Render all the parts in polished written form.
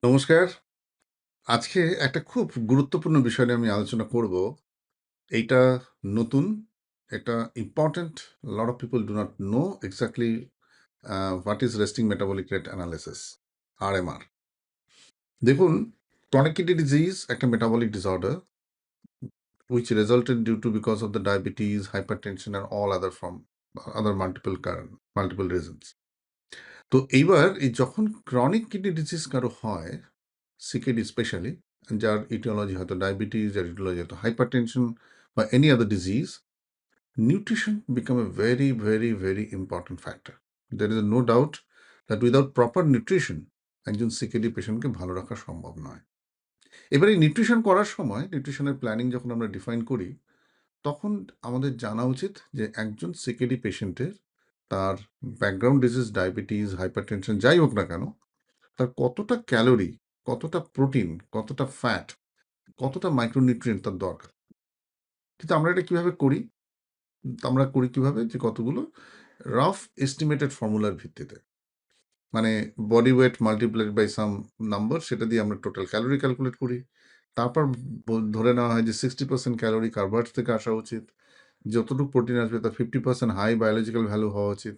নমস্কার। আজকে একটা খুব গুরুত্বপূর্ণ বিষয় নিয়ে আমি আলোচনা করব। এইটা নতুন, এটা important. Lot of people do not know exactly what is resting metabolic rate analysis, RMR. দেখুন, ক্রনিক কিডনি ডিজিজ একটা metabolic disorder which resulted due to because of the diabetes, hypertension and all other from other multiple reasons. তো এইবার যখন chronic kidney disease কারো হয়, CKD specially, যার aetiology হয়তো diabetes, যার ইটিওলজি হয়তো হাইপারটেনশন বা any other disease, nutrition become a very, very, very important factor. There is no doubt that without proper nutrition, একজন সিকেডি পেশেন্টকে ভালো রাখা সম্ভব নয়। এবার এই নিউট্রিশন করার সময়, নিউট্রিশনের প্ল্যানিং যখন আমরা ডিফাইন করি, তখন আমাদের জানা উচিত যে একজন সিকেডি পেশেন্টের তার ব্যাকগ্রাউন্ড ডিজিজ, ডায়াবেটিস, হাইপারটেনশন যাই হোক না কেন, তার কতটা ক্যালোরি, কতটা প্রোটিন, কতটা ফ্যাট, কতটা মাইক্রোনিউট্রিয়েন্ট তার দরকার। কিন্তু আমরা এটা কিভাবে করি? আমরা করি কিভাবে? যে কতগুলো রাফ এস্টিমেটেড ফর্মুলার ভিত্তিতে। মানে body weight multiplied by some number, সেটা দিয়ে আমরা টোটাল ক্যালোরি ক্যালকুলেট করি। তারপর ধরে নেওয়া হয় যে 60% ক্যালোরি কার্বোহাইড্রেট থেকে আসা উচিত। যতটুকু প্রোটিন আসবে তার 50% হাই বায়োলজিক্যাল ভ্যালু হওয়া উচিত।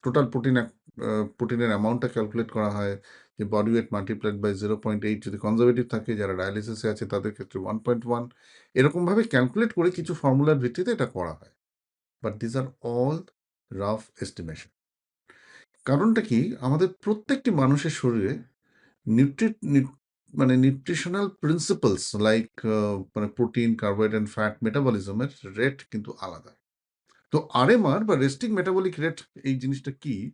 টোটাল প্রোটিনের অ্যামাউন্টটা ক্যালকুলেট করা হয় যে বডি ওয়েট মাল্টিপ্লাইড বাই 0.8, যদি কনজারভেটিভ থাকে, যারা ডায়ালিসিসে আছে তাদের ক্ষেত্রে 1.1, এরকমভাবে ক্যালকুলেট করে কিছু ফর্মুলার ভিত্তিতে এটা করা হয়। But these are all rough estimation. কারণটা কি? আমাদের প্রত্যেকটি মানুষের শরীরে নিউট্রি নিউ- মানে নিউট্রিশনাল প্রিন্সিপালস লাইক মানে প্রোটিন, কার্বোহাইড্রেট অ্যান্ড ফ্যাট মেটাবলিজমের রেট কিন্তু আলাদা। তো আরএমআর বা রেস্টিং মেটাবলিক রেট, এই জিনিসটা কি?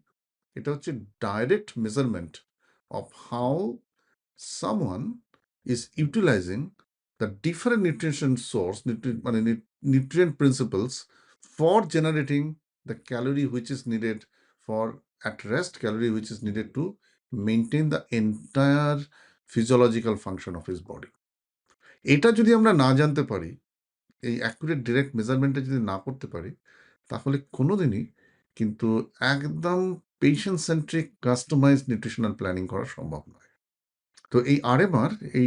এটা হচ্ছে direct measurement of how someone is utilising the different nutrition source, মানে nutrient principles for generating the calorie which is needed for at rest, calorie which is needed to maintain the entire physiological function of his body. এটা যদি আমরা না জানতে পারি, এই accurate direct মেজারমেন্টটা যদি না করতে পারি, তাহলে কোনোদিনই কিন্তু একদম patient centric customised nutritional planning করা সম্ভব নয়। তো এই আরএমআর, এই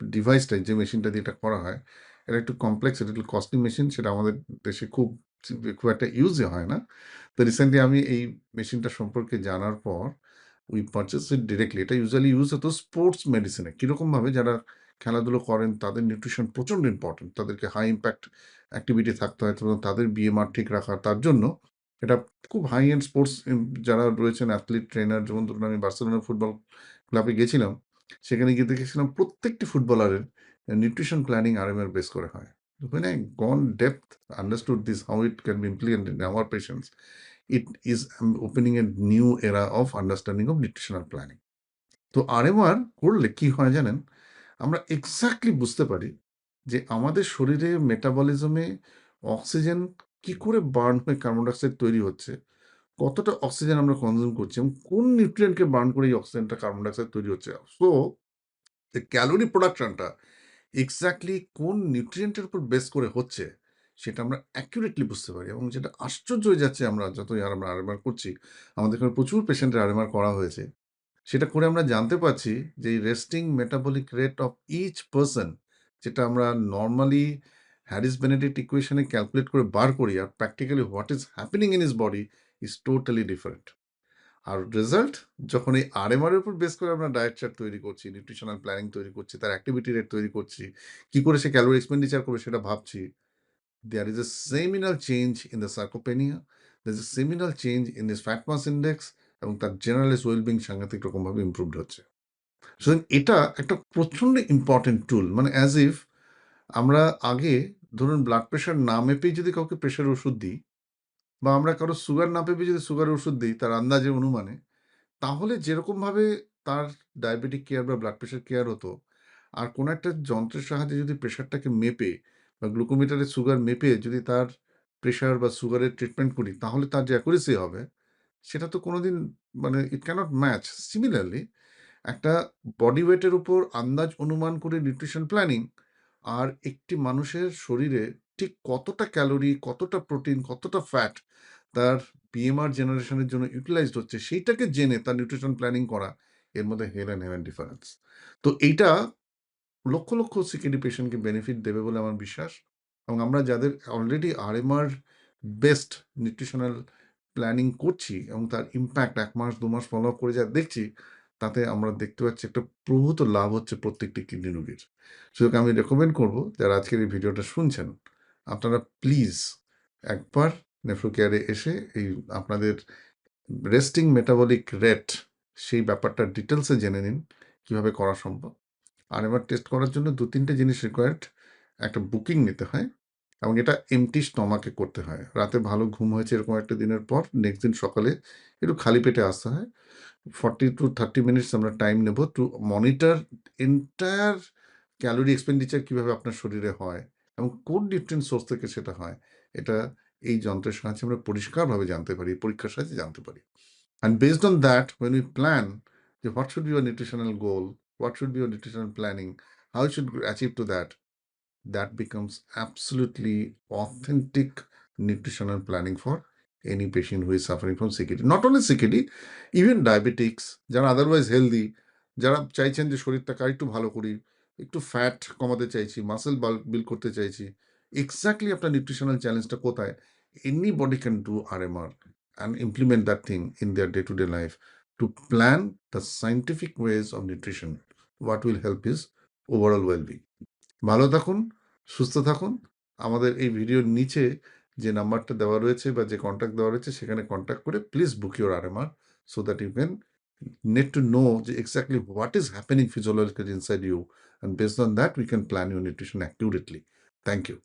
ডিভাইসটা, যে মেশিনটা দিয়ে এটা করা হয়, এটা একটু কমপ্লেক্স, এটা একটু কস্টলি মেশিন, সেটা আমাদের দেশে খুব খুব একটা ইউজই হয় না। তো রিসেন্টলি আমি এই মেশিনটা সম্পর্কে জানার পর উই পারচেজ ইট ডিরেক্টলি। এটা ইউজুয়ালি ইউজ হতো স্পোর্টস মেডিসিনে। কীরকমভাবে? যারা খেলাধুলো করেন তাদের নিউট্রিশন প্রচণ্ড ইম্পর্টেন্ট, তাদেরকে হাই ইম্প্যাক্ট অ্যাক্টিভিটি থাকতে হয়, এবং তাদের বিএমআর ঠিক রাখা, তার জন্য এটা খুব হাই এন্ড স্পোর্টস যারা রয়েছেন অ্যাথলিট ট্রেনার, যেমন ধরুন আমি বার্সেলোনা ফুটবল ক্লাবে গেছিলাম, সেখানে গিয়ে দেখেছিলাম প্রত্যেকটি ফুটবলারের নিউট্রিশন প্ল্যানিং আরএমআর বেস করে হয়। When I gone depth, understood this, how it can be implemented in our patients, it is opening a new era of understanding of nutritional planning. তো আরএমআর করলে কি হয় জানেন? আমরা এক্সাক্টলি বুঝতে পারি যে আমাদের শরীরে মেটাবলিজমে অক্সিজেন কি করে বার্ন হয়ে কার্বন ডাইঅক্সাইড তৈরি হচ্ছে, কতটা অক্সিজেন আমরা কনজিউম করছি, এবং কোন নিউট্রিয়েন্টকে বার্ন করে এই অক্সিজেনটা, কার্বন ডাইঅক্সাইড তৈরি হচ্ছে। সো এই ক্যালোরি প্রোডাকশনটা এক্সাক্টলি কোন নিউট্রিয়েন্টের উপর বেস করে হচ্ছে, সেটা আমরা অ্যাকুরেটলি বুঝতে পারি। এবং যেটা আশ্চর্য হয়ে যাচ্ছে, আমরা যতই আমরা আরএমআর করছি, আমাদের এখানে প্রচুর পেশেন্টের আরএমআর করা হয়েছে, সেটা করে আমরা জানতে পারছি যে এই resting metabolic rate of each person, যেটা আমরা নর্মালি হ্যারিস বেনেডিক্ট ইকুয়েশনে ক্যালকুলেট করে বার করি, আর practically what is happening in his body is totally different. আর রেজাল্ট, যখন এই আরএমআর এর উপর বেস করে আমরা ডায়েট চার্ট তৈরি করছি, নিউট্রিশনাল প্ল্যানিং তৈরি করছি, তার অ্যাক্টিভিটি রেট তৈরি করছি, কি করে সে ক্যালোরি এক্সপেন্ডিচার করবে সেটা ভাবছি, there is a seminal change in the sarcopenia, there is a seminal change in this fat mass index, এবং তার জেনারেল ওয়েলবিং সাংঘাতিক রকমভাবে ইমপ্রুভড হচ্ছে। সুতরাং এটা একটা প্রচণ্ড ইম্পর্টেন্ট টুল। মানে অ্যাজ ইফ আমরা আগে ধরুন ব্লাড প্রেশার না মেপেই যদি কাউকে প্রেশারের ওষুধ দিই, বা আমরা কারো সুগার না মেপে যদি সুগারের ওষুধ দিই তার আন্দাজে অনুমানে, তাহলে যেরকমভাবে তার ডায়াবেটিক কেয়ার বা ব্লাড প্রেশার কেয়ার হতো, আর কোনো একটা যন্ত্রের সাহায্যে যদি প্রেশারটাকে মেপে বা গ্লুকোমিটারে সুগার মেপে যদি তার প্রেশার বা সুগারের ট্রিটমেন্ট করি, তাহলে তার যে অ্যাকুরেসি হবে, সেটা তো কোনোদিন, মানে ইট ক্যানট ম্যাচ। সিমিলারলি একটা বডি ওয়েটের উপর আন্দাজ অনুমান করে নিউট্রিশন প্ল্যানিং, আর একটি মানুষের শরীরে ঠিক কতটা ক্যালোরি, কতটা প্রোটিন, কতটা ফ্যাট তার বিএমআর জেনারেশনের জন্য ইউটিলাইজড হচ্ছে, সেইটাকে জেনে তার নিউট্রিশন প্ল্যানিং করা, এর মধ্যে হেল অ্যান্ড হেভেন ডিফারেন্স। তো এইটা লক্ষ, লক্ষ সিকিডি পেশেন্টকে বেনিফিট দেবে বলে আমার বিশ্বাস। এবং আমরা যাদের অলরেডি আরএমআর বেস্ট নিউট্রিশনাল প্ল্যানিং করছি এবং তার ইমপ্যাক্ট ১ মাস ২ মাস ফলো আপ করে যা দেখছি, তাতে আমরা দেখতে পাচ্ছি একটা প্রভূত লাভ হচ্ছে প্রত্যেকটি কিডনি রোগীর। সুতরাং আমি রেকমেন্ড করব যারা আজকের এই ভিডিওটা শুনছেন, আপনারা প্লিজ একবার নেফ্রোকেয়ারে এসে এই আপনাদের রেস্টিং মেটাবলিক রেট সেই ব্যাপারটা ডিটেলসে জেনে নিন, কিভাবে করা সম্ভব। আর এবার টেস্ট করার জন্য ২-৩ টে জিনিস রিকোয়ার্ড। একটা বুকিং নিতে হয় এবং এটা এমটি স্টমাকে করতে হয়। রাতে ভালো ঘুম হয়েছে এরকম একটা দিনের পর নেক্সট দিন সকালে একটু খালি পেটে আসতে হয়। 40 to 30 মিনিটস আমরা টাইম নেব two monitor entire calorie expenditure কিভাবে আপনার শরীরে হয় এবং কোন নিউট্রিয়েন্ট সোর্স থেকে সেটা হয়। এটা এই যন্ত্রের সাহায্যে আমরা পরিষ্কারভাবে জানতে পারি, পরীক্ষার সাহায্যে জানতে পারি। And based on that, when we plan what should be your nutritional goal, what should be your nutritional planning, how you should achieve to that, that becomes absolutely authentic nutritional planning for any patient who is suffering from CKD. Not only CKD, even diabetics, যারা otherwise healthy, যারা চাইছেন যে শরীরটাকে আরেকটু ভালো করি, একটু fat কমাতে চাইছি, মাসেল বিল্ড করতে চাইছি, এক্স্যাক্টলি আপনার নিউট্রিশনাল চ্যালেঞ্জটা কোথায়, anybody can do RMR and implement that thing in their day-to-day life to plan the scientific ways of nutrition. What will help is overall well-being. ভালো থাকুন, সুস্থ থাকুন। আমাদের এই ভিডিওর নিচে যে নাম্বারটা দেওয়া রয়েছে বা যে কন্ট্যাক্ট দেওয়া রয়েছে সেখানে কন্ট্যাক্ট করে please book your RMR so that you can need to know exactly what is happening physiologically inside you, and based on that we can plan your nutrition accurately. Thank you.